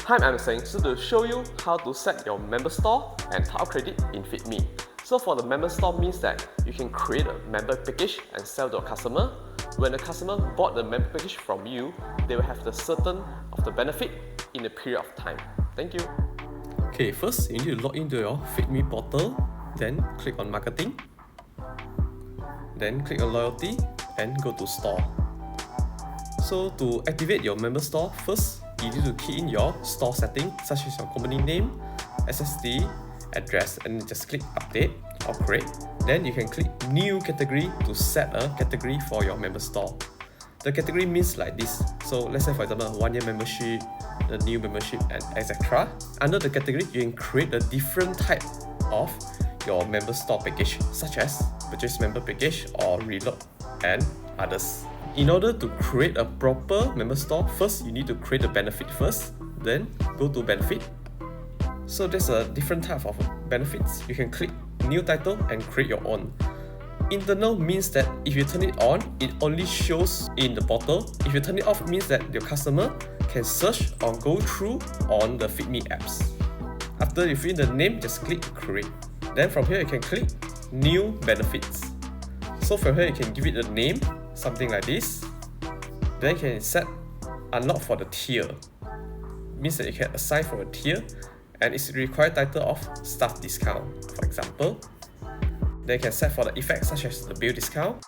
Hi, I'm Seng. So to show you how to set your member store and top credit in FeedMe. So for the member store means that you can create a member package and sell to a customer. When the customer bought the member package from you, they will have the certain of the benefit in a period of time. Thank you. Okay, first you need to log into your FeedMe portal, then click on marketing, then click on loyalty and go to store. So to activate your member store, first you need to key in your store setting such as your company name, SSD, address, and just click update or create. Then you can click new category to set a category for your member store. The category means like this. So let's say for example 1 year membership, the new membership, and etc. Under the category, you can create a different type of your member store package such as purchase member package or reload and others. In order to create a proper member store, first you need to create a benefit first, then go to benefit. So there's a different type of benefits. You can click new title and create your own. Internal means that if you turn it on, it only shows in the portal. If you turn it off, means that your customer can search or go through on the FeedMe apps. After you fill in the name, just click create. Then from here you can click new benefits. So from here you can give it a name, something like this. Then you can set unlock for the tier. Means that you can assign for a tier and it's required title of staff discount, for example. Then you can set for the effects such as the bill discount.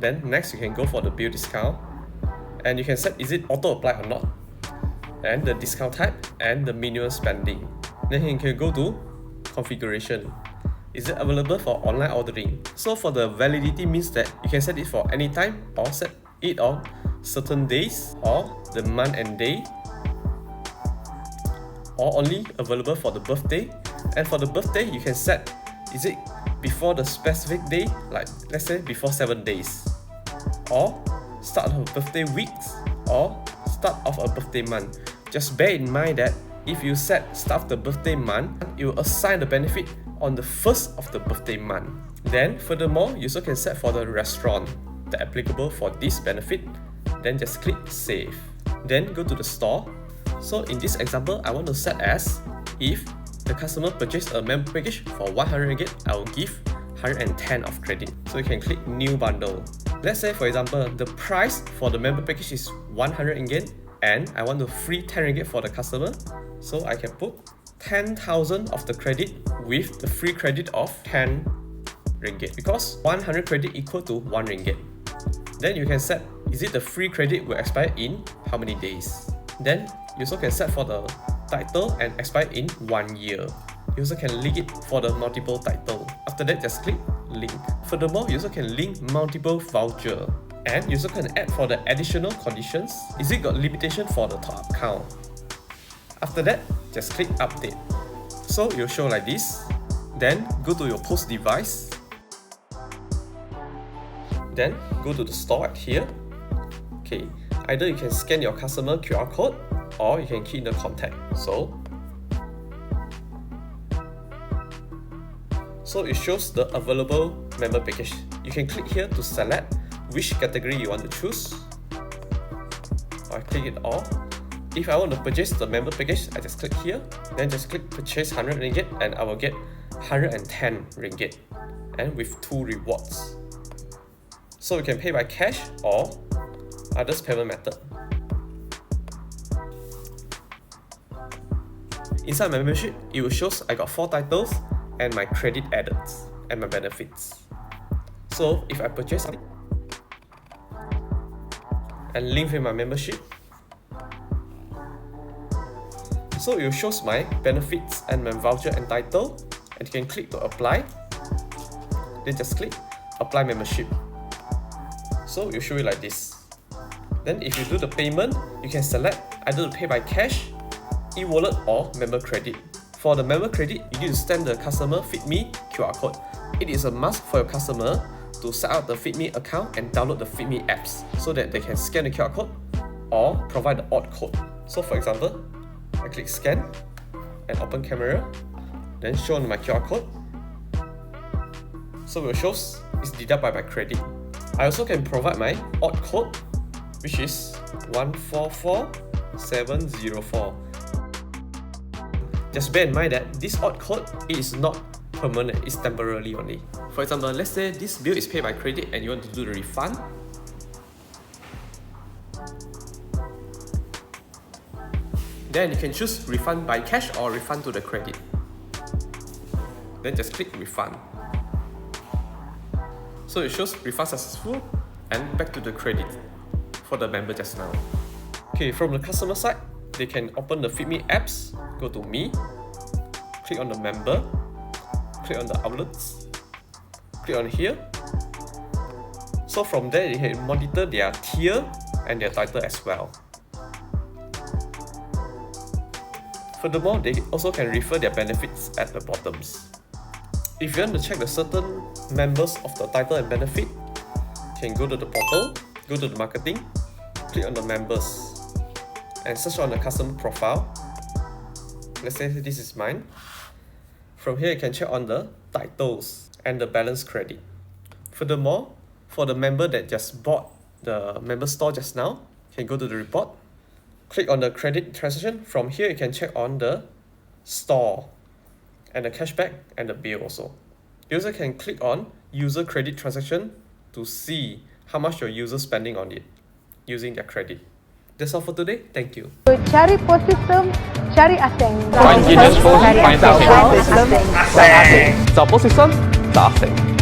Then next you can go for the bill discount and you can set is it auto apply or not, and the discount type and the minimum spending. Then you can go to configuration. Is it available for online ordering? So for the validity means that you can set it for any time or set it on certain days or the month and day, or only available for the birthday. And for the birthday you can set is it before the specific day, like let's say before 7 days, or start of a birthday weeks, or start of a birthday month. Just bear in mind that if you set start of the birthday month, you will assign the benefit on the first of the birthday month. Then furthermore, you also can set for the restaurant that applicable for this benefit. Then just click save. Then go to the store. So in this example, I want to set as if the customer purchased a member package for 100 ringgit, I will give 110 of credit. So you can click new bundle. Let's say for example, the price for the member package is 100 ringgit and I want to free 10 ringgit for the customer. So I can put 10,000 of the credit with the free credit of 10 ringgit because 100 credit equal to 1 ringgit. Then you can set is it the free credit will expire in how many days. Then you also can set for the title and expire in 1 year. You also can link it for the multiple title. After that, just click link. Furthermore, you also can link multiple voucher. And you also can add for the additional conditions. Is it got limitation for the top account? After that, just click update. So you'll show like this. Then go to your post device. Then go to the store right here. Okay, either you can scan your customer QR code or you can key in the contact. So it shows the available member package. You can click here to select which category you want to choose. Or I click it all. If I want to purchase the member package, I just click here, then just click purchase 100 ringgit and I will get 110 ringgit and with 2 rewards. So you can pay by cash or others payment method. Inside my membership, it will show I got 4 titles and my credit added and my benefits. So if I purchase something and link with my membership, so it shows my benefits and my voucher and title, and you can click to apply. Then just click apply membership. So it will show you like this. Then if you do the payment, you can select either to pay by cash, e-wallet or member credit. For the member credit, you need to scan the customer FeedMe QR code. It is a must for your customer to set up the FeedMe account and download the FeedMe apps so that they can scan the QR code or provide the odd code. So for example, I click scan and open camera, then show on my QR code. So it shows it's deducted by my credit. I also can provide my odd code which is 144704. Just bear in mind that this odd code is not permanent, it's temporarily only. For example, let's say this bill is paid by credit and you want to do the refund. Then you can choose refund by cash or refund to the credit. Then just click refund. So it shows refund successful and back to the credit for the member just now. Okay, from the customer side, they can open the FeedMe apps, go to Me, click on the member, click on the outlets, click on here. So from there, they can monitor their tier and their title as well. Furthermore, they also can refer their benefits at the bottoms. If you want to check the certain members of the title and benefit, you can go to the portal, go to the marketing, click on the members, and search on the customer profile. Let's say this is mine. From here, you can check on the titles and the balance credit. Furthermore, for the member that just bought the member store just now, you can go to the report, click on the credit transaction. From here, you can check on the store and the cashback and the bill also. You also can click on user credit transaction to see how much your user spending on it using their credit. That's all for today. Thank you. Cari post system, cari Seng. Find hidden phone, find out. Seng.找 post system, 找 Seng.